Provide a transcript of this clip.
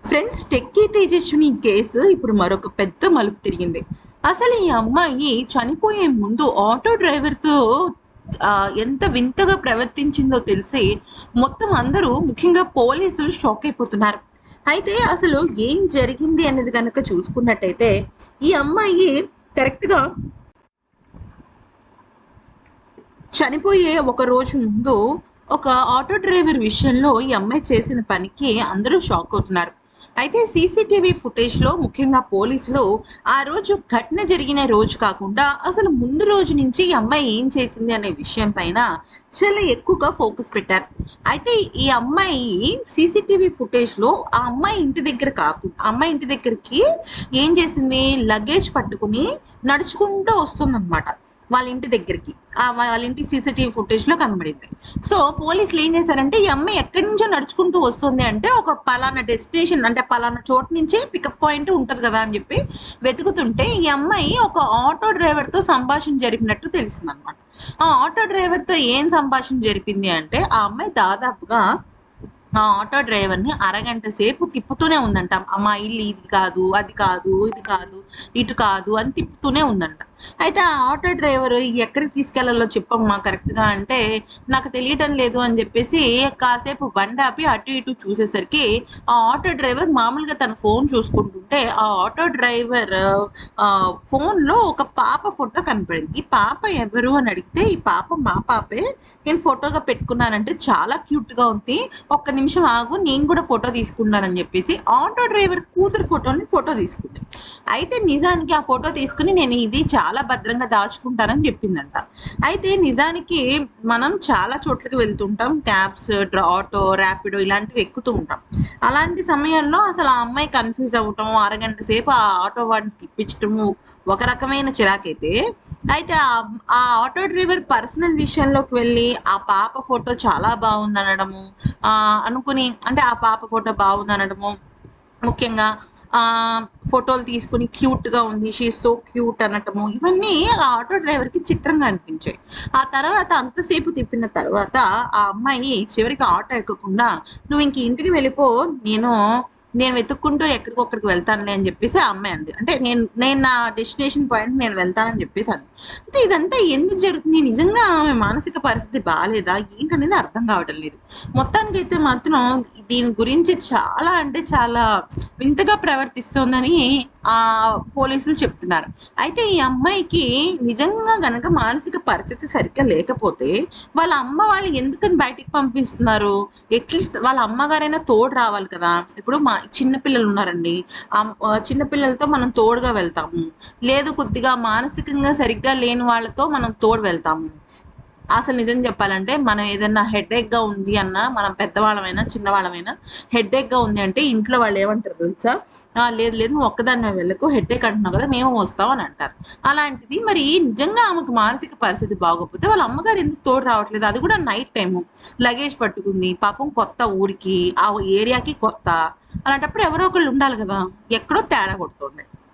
Friends, techie Tejaswini case ఇప్పుడు మరొక పెద్ద మలుపు తిరిగింది. అసలు ఈ అమ్మాయి చనిపోయే ముందు ఆటో డ్రైవర్తో ఎంత వింతగా ప్రవర్తించిందో తెలిసి మొత్తం అందరూ, ముఖ్యంగా పోలీసులు షాక్ అయిపోతున్నారు. అయితే అసలు ఏం జరిగింది అనేది కనుక చూసుకున్నట్టయితే, ఈ అమ్మాయి కరెక్ట్గా చనిపోయే ఒక రోజు ముందు ఒక ఆటో డ్రైవర్ విషయంలో ఈ అమ్మాయి చేసిన పనికి అందరూ షాక్ అవుతున్నారు. అయితే సీసీటీవీ ఫుటేజ్లో ముఖ్యంగా పోలీసులు ఆ రోజు ఘటన జరిగిన రోజు కాకుండా అసలు ముందు రోజు నుంచి ఈ అమ్మాయి ఏం చేసింది అనే విషయం పైన చాలా ఎక్కువగా ఫోకస్ పెట్టారు. అయితే ఈ అమ్మాయి సీసీటీవీ ఫుటేజ్లో ఆ అమ్మాయి ఇంటి దగ్గర కాకుండా అమ్మాయి ఇంటి దగ్గరికి ఏం చేసింది, లగేజ్ పట్టుకుని నడుచుకుంటూ వస్తుందన్నమాట వాళ్ళ ఇంటి దగ్గరికి. వాళ్ళ ఇంటి సీసీటీవీ ఫుటేజ్ లో కనబడింది. సో పోలీసులు ఏం చేశారంటే, ఈ అమ్మాయి ఎక్కడి నుంచో నడుచుకుంటూ వస్తుంది అంటే ఒక పలానా డెస్టినేషన్, అంటే పలానా చోటు నుంచి పికప్ పాయింట్ ఉంటది కదా అని చెప్పి వెతుకుతుంటే ఈ అమ్మాయి ఒక ఆటో డ్రైవర్ తో సంభాషణ జరిపినట్టు తెలిసింది అనమాట. ఆ ఆటో డ్రైవర్ తో ఏం సంభాషణ జరిపింది అంటే, ఆ అమ్మాయి దాదాపుగా ఆ ఆటో డ్రైవర్ని అరగంట సేపు తిప్పుతూనే ఉందంట. మా ఇల్లు ఇది కాదు, అది కాదు, ఇది కాదు, ఇటు కాదు అని తిప్పుతూనే ఉందంట. అయితే ఆ ఆటో డ్రైవర్ ఎక్కడికి తీసుకెళ్లాలో చెప్పమ్మా కరెక్ట్గా అంటే, నాకు తెలియటం లేదు అని చెప్పేసి కాసేపు బండి ఆపి అటు ఇటు చూసేసరికి ఆ ఆటో డ్రైవర్ మామూలుగా తన ఫోన్ చూసుకుంటుంటే ఆ ఆటో డ్రైవర్ ఫోన్లో ఒక పాప ఫోటో కనపడింది. ఈ పాప ఎవరు అని అడిగితే, ఈ పాప మా పాపే, నేను ఫోటోగా పెట్టుకున్నానంటే చాలా క్యూట్గా ఉంది, ఒక్క నిమిషం ఆగు నేను కూడా ఫోటో తీసుకున్నానని చెప్పేసి ఆటో డ్రైవర్ కూతురు ఫోటో తీసుకుంది. అయితే నిజానికి ఆ ఫోటో తీసుకుని నేను ఇది చాలా భద్రంగా దాచుకుంటానని చెప్పిందంట. అయితే నిజానికి మనం చాలా చోట్లకి వెళ్తుంటాం, క్యాబ్స్, ఆటో, ర్యాపిడో ఇలాంటివి ఎక్కుతూ ఉంటాం. అలాంటి సమయంలో అసలు ఆ అమ్మాయి కన్ఫ్యూజ్ అవ్వటం, అరగంట సేపు ఆ ఆటో వాడిని తిప్పించటము ఒక రకమైన చిరాకైతే, అయితే ఆ ఆటో డ్రైవర్ పర్సనల్ విషయంలోకి వెళ్ళి ఆ పాప ఫోటో చాలా బాగుంది అనడము, అనుకుని అంటే ఆ పాప ఫోటో బాగుంది అనడము, ముఖ్యంగా ఫోటోలు తీసుకుని క్యూట్ గా ఉంది, షీ సో క్యూట్ అనటము, ఇవన్నీ ఆ ఆటో డ్రైవర్ కి చిత్రంగా అనిపించాయి. ఆ తర్వాత అంతసేపు తిప్పిన తర్వాత ఆ అమ్మాయి చివరికి ఆటో ఎక్కకుండా, నువ్వు ఇంక ఇంటికి వెళ్ళిపో, నేను నేను వెతుక్కుంటూ ఎక్కడికొక్కడికి వెళ్తానులే అని చెప్పేసి ఆ అమ్మాయి అంది. అంటే నేను నేను నా డెస్టినేషన్ పాయింట్ నేను వెళ్తానని చెప్పేసి అంది. అంటే ఇదంతా ఎందుకు జరుగుతుంది, నిజంగా ఆమె మానసిక పరిస్థితి బాగాలేదా ఏంటనేది అర్థం కావటం లేదు. మొత్తానికైతే మాత్రం దీని గురించి చాలా అంటే చాలా వింతగా ప్రవర్తిస్తోందని ఆ పోలీసులు చెప్తున్నారు. అయితే ఈ అమ్మాయికి నిజంగా గనక మానసిక పరిస్థితి సరిగ్గా లేకపోతే వాళ్ళ అమ్మ వాళ్ళు ఎందుకని బయటికి పంపిస్తున్నారు? అట్లీస్ట్ వాళ్ళ అమ్మగారైనా తోడు రావాలి కదా. ఇప్పుడు మా చిన్న పిల్లలు ఉన్నారండి, చిన్న పిల్లలతో మనం తోడుగా వెళ్తాము, లేదు కొద్దిగా మానసికంగా సరిగ్గా లేని వాళ్ళతో మనం తోడు వెళ్తాము. అసలు నిజం చెప్పాలంటే మనం ఏదైనా హెడేక్ గా ఉంది అన్నా, మనం పెద్దవాళ్ళమైనా చిన్నవాళ్ళమైనా హెడేక్ గా ఉంది అంటే ఇంట్లో వాళ్ళు ఏమంటారు తెలుసా, లేదు లేదు నువ్వు ఒక్కదాన్ని వెళ్ళకు, హెడేక్ అంటున్నావు కదా మేము వస్తాం అని అంటారు. అలాంటిది మరి నిజంగా ఆమెకు మానసిక పరిస్థితి బాగోకపోతే వాళ్ళ అమ్మగారు ఎందుకు తోడు రావట్లేదు? అది కూడా నైట్ టైము, లగేజ్ పట్టుకుంది, పాపం కొత్త ఊరికి, ఆ ఏరియాకి కొత్త, అలాంటప్పుడు ఎవరో ఒకళ్ళు ఉండాలి కదా. ఎక్కడో తేడా కొడుతుంది.